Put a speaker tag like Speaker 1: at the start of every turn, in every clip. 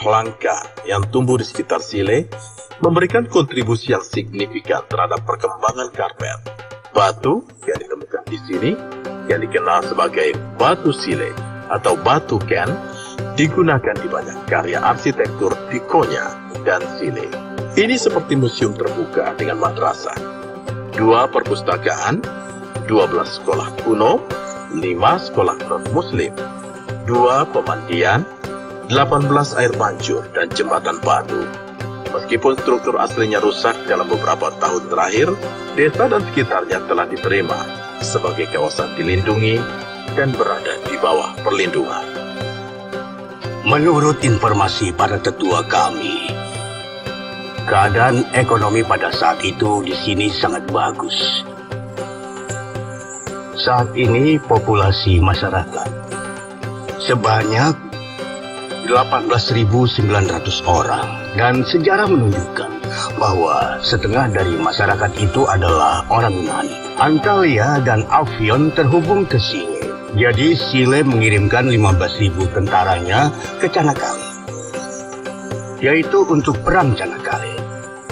Speaker 1: langka yang tumbuh di sekitar Sile memberikan kontribusi yang signifikan terhadap perkembangan karpet. Batu yang ditemukan di sini, yang dikenal sebagai batu Sile atau batu Ken, digunakan di banyak karya arsitektur di Konya dan Sile. Ini seperti museum terbuka dengan madrasah, 2 perpustakaan, 12 sekolah kuno, 5 sekolah non-muslim, 2 pemandian, 18 air mancur, dan jembatan batu. Meskipun struktur aslinya rusak dalam beberapa tahun terakhir, desa dan sekitarnya telah diterima sebagai kawasan dilindungi dan berada di bawah perlindungan.
Speaker 2: Menurut informasi para tetua kami, keadaan ekonomi pada saat itu di sini sangat bagus. Saat ini populasi masyarakat sebanyak 18.900 orang, dan sejarah menunjukkan bahwa setengah dari masyarakat itu adalah orang Yunani. Antalya dan Avion terhubung ke Sile, jadi Sile mengirimkan 15.000 tentaranya ke Çanakkale, yaitu untuk perang Çanakkale.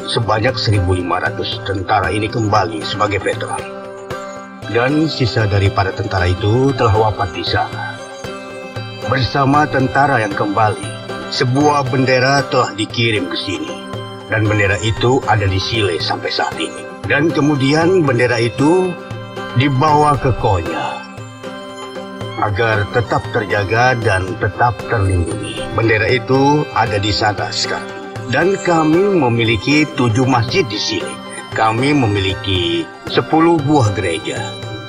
Speaker 2: Sebanyak 1.500 tentara ini kembali sebagai veteran, dan sisa dari para tentara itu telah wafat di sana. Bersama tentara yang kembali, sebuah bendera telah dikirim ke sini, dan bendera itu ada di Sile sampai saat ini. Dan kemudian bendera itu dibawa ke Konya agar tetap terjaga dan tetap terlindungi. Bendera itu ada di sana sekarang. Dan kami memiliki 7 masjid di Sile. Kami memiliki 10 buah gereja,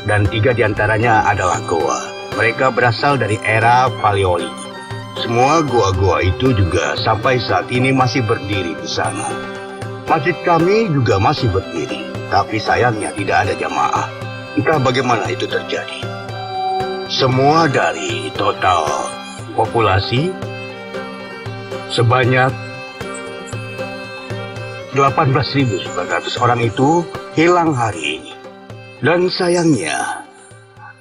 Speaker 2: dan 3 diantaranya adalah goa. Mereka berasal dari era Paleolit. Semua gua-gua itu juga sampai saat ini masih berdiri di sana. Masjid kami juga masih berdiri, tapi sayangnya tidak ada jamaah. Entah bagaimana itu terjadi. Semua dari total populasi sebanyak 18.900 orang itu hilang hari ini. Dan sayangnya,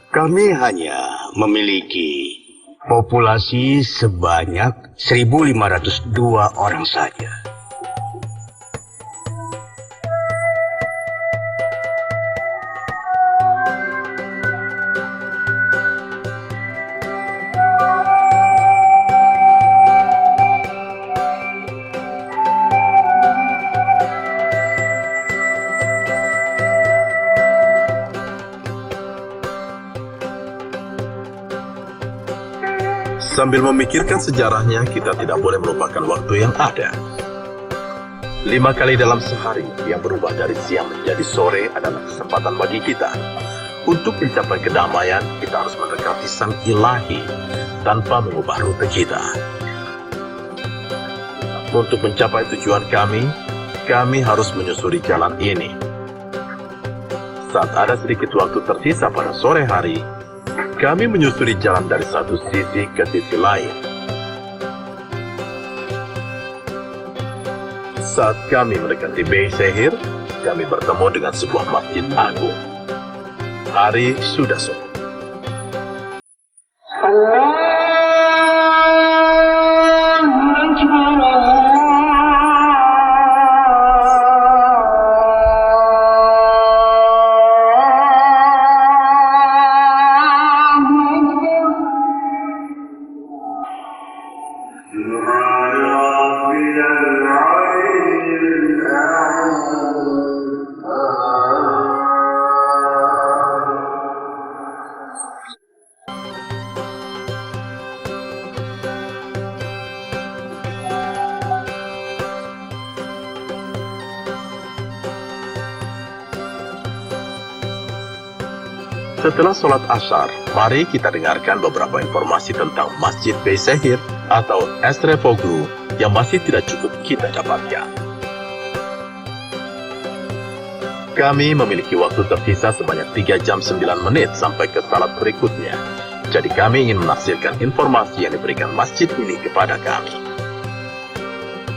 Speaker 2: kami hanya memiliki populasi sebanyak 1.502 orang saja.
Speaker 1: Sambil memikirkan sejarahnya, kita tidak boleh melupakan waktu yang ada. 5 kali dalam sehari yang berubah dari siang menjadi sore adalah kesempatan bagi kita. Untuk mencapai kedamaian, kita harus mendekati Sang Ilahi tanpa mengubah rute kita. Untuk mencapai tujuan kami harus menyusuri jalan ini. Saat ada sedikit waktu tersisa pada sore hari, kami menyusuri jalan dari satu sisi ke sisi lain. Saat kami mendekati Beyşehir, kami bertemu dengan sebuah masjid agung. Hari sudah sore. Setelah sholat Ashar, mari kita dengarkan beberapa informasi tentang Masjid Beyşehir atau Estrefoglu yang masih tidak cukup kita dapatkan. Kami memiliki waktu tersisa sebanyak 3 jam 9 menit sampai ke salat berikutnya. Jadi kami ingin menafsirkan informasi yang diberikan masjid ini kepada kami.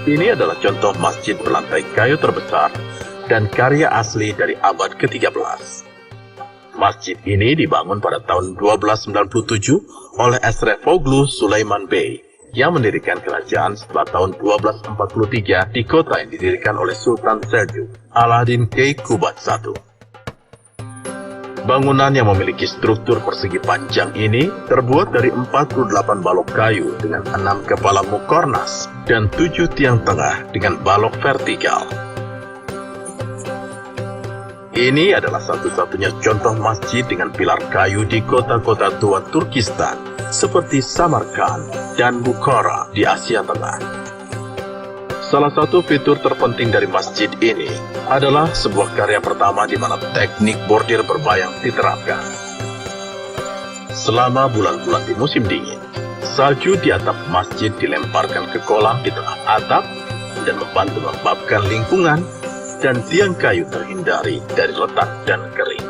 Speaker 1: Ini adalah contoh masjid berlantai kayu terbesar dan karya asli dari abad ke-13. Masjid ini dibangun pada tahun 1297 oleh Estrefoglu Süleyman Bey yang mendirikan kerajaan setelah tahun 1243 di kota yang didirikan oleh Sultan Seljuk, Alauddin Keykubat I. Bangunan yang memiliki struktur persegi panjang ini terbuat dari 48 balok kayu dengan 6 kepala mukornas dan 7 tiang tengah dengan balok vertikal. Ini adalah satu-satunya contoh masjid dengan pilar kayu di kota-kota tua Turkistan seperti Samarkand dan Bukhara di Asia Tengah. Salah satu fitur terpenting dari masjid ini adalah sebuah karya pertama di mana teknik bordir berbayang diterapkan. Selama bulan-bulan di musim dingin, salju di atap masjid dilemparkan ke kolam di tengah atap dan membantu melembabkan lingkungan, dan tiang kayu terhindari dari retak dan kering.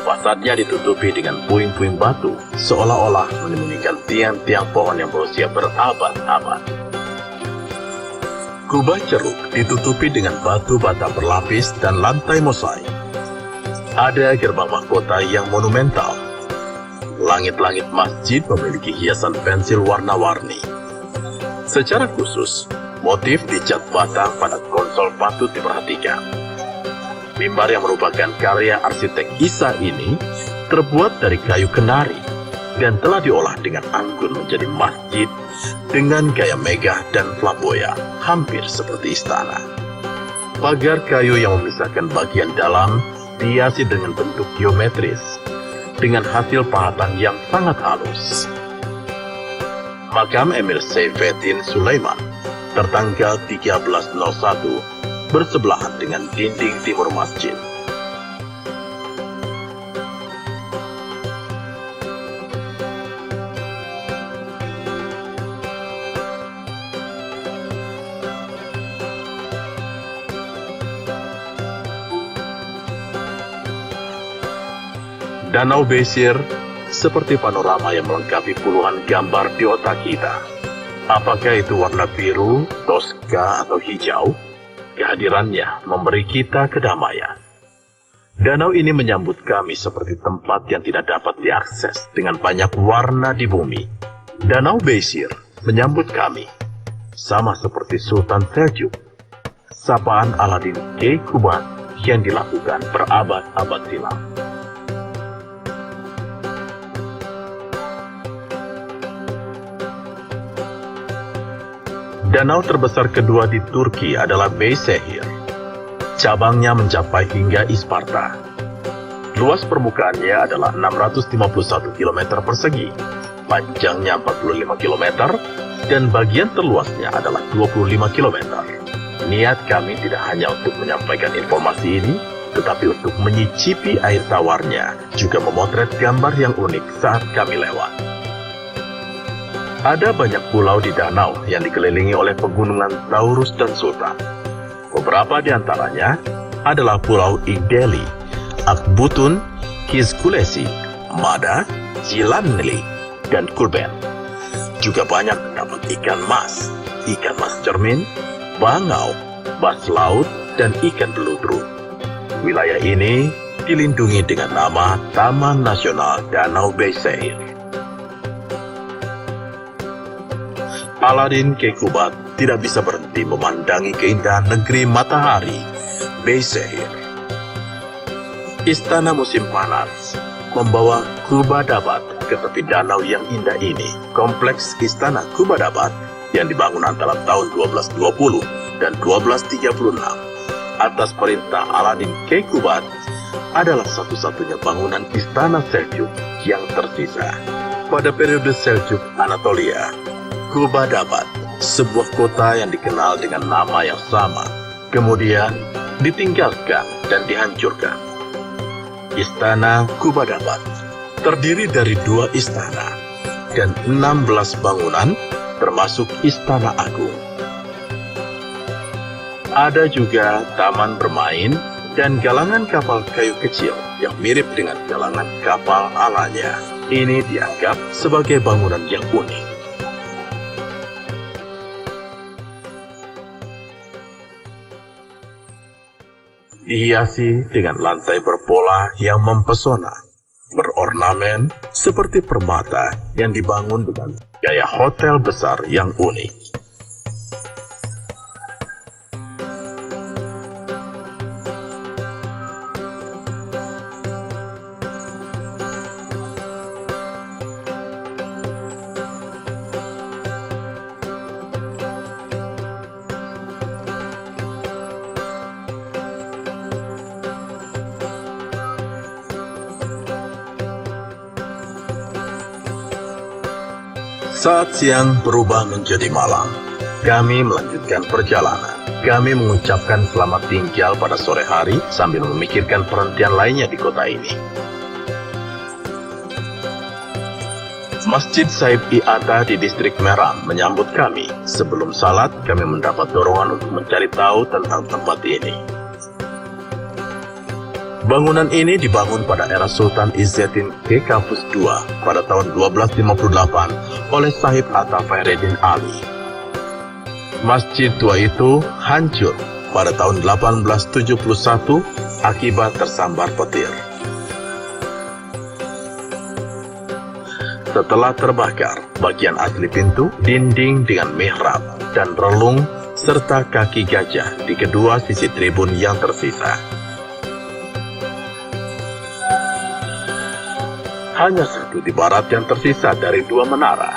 Speaker 1: Fasadnya ditutupi dengan puing-puing batu, seolah-olah menyembunyikan tiang-tiang pohon yang berusia berabad-abad. Kubah ceruk ditutupi dengan batu bata berlapis dan lantai mosaik. Ada gerbang mahkota yang monumental. Langit-langit masjid memiliki hiasan pensil warna-warni. Secara khusus, motif dicat batang pada konsol patut diperhatikan. Mimbar yang merupakan karya arsitek Isa ini terbuat dari kayu kenari dan telah diolah dengan anggun menjadi masjid dengan gaya megah dan flamboyan, hampir seperti istana. Pagar kayu yang memisahkan bagian dalam dihiasi dengan bentuk geometris, dengan hasil pahatan yang sangat halus. Makam Emir Saifuddin Sulaiman tertanggal 1301 bersebelahan dengan dinding timur masjid. Danau Besir seperti panorama yang melengkapi puluhan gambar di otak kita. Apakah itu warna biru, toska, atau hijau? Kehadirannya memberi kita kedamaian. Danau ini menyambut kami seperti tempat yang tidak dapat diakses dengan banyak warna di bumi. Danau Besir menyambut kami, sama seperti Sultan Seljuk. Sapaan Alauddin Keykubat yang dilakukan berabad-abad silam. Danau terbesar kedua di Turki adalah Beyşehir. Cabangnya mencapai hingga Isparta. Luas permukaannya adalah 651 km persegi, panjangnya 45 km, dan bagian terluasnya adalah 25 km. Niat kami tidak hanya untuk menyampaikan informasi ini, tetapi untuk menyicipi air tawarnya, juga memotret gambar yang unik saat kami lewat. Ada banyak pulau di danau yang dikelilingi oleh pegunungan Taurus dan Sultan. Beberapa di antaranya adalah Pulau Igdeli, Akbutun, Kizkulesi, Mada, Cilanli, dan Kulben. Juga banyak terdapat ikan mas cermin, bangau, bas laut, dan ikan beludu. Wilayah ini dilindungi dengan nama Taman Nasional Danau Beyşehir. Alauddin Keykubat tidak bisa berhenti memandangi keindahan negeri matahari, Beyşehir. Istana musim panas membawa Kubadabat ke tepi danau yang indah ini. Kompleks Istana Kubadabat yang dibangun antara tahun 1220 dan 1236 atas perintah Alauddin Keykubat adalah satu-satunya bangunan istana Seljuk yang tersisa. Pada periode Seljuk Anatolia, Kubadabat, sebuah kota yang dikenal dengan nama yang sama, kemudian ditinggalkan dan dihancurkan. Istana Kubadabat terdiri dari 2 istana dan 16 bangunan, termasuk Istana Agung. Ada juga taman bermain dan galangan kapal kayu kecil yang mirip dengan galangan kapal alanya. Ini dianggap sebagai bangunan yang unik. Dihiasi dengan lantai berpola yang mempesona. berornamen seperti permata yang dibangun dengan gaya hotel besar yang unik. Saat siang berubah menjadi malam, kami melanjutkan perjalanan. Kami mengucapkan selamat tinggal pada sore hari sambil memikirkan perhentian lainnya di kota ini. Masjid Saib I Atta di distrik Meram menyambut kami. Sebelum salat, kami mendapat dorongan untuk mencari tahu tentang tempat ini. Bangunan ini dibangun pada era Sultan Izzettin Kekavus II pada tahun 1258 oleh Sahib Atta Faireddin Ali. Masjid tua itu hancur pada tahun 1871 akibat tersambar petir. Setelah terbakar, bagian asli pintu, dinding dengan mihrab, dan relung, serta kaki gajah di kedua sisi tribun yang tersisa. Hanya satu di barat yang tersisa dari dua menara.